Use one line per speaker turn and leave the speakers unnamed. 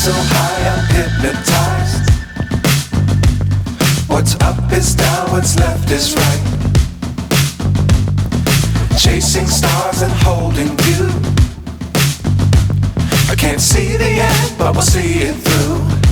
so high I'm hypnotized. What's up is down, what's left is right. Chasing stars and holding you. I can't see the end, but we'll see it through.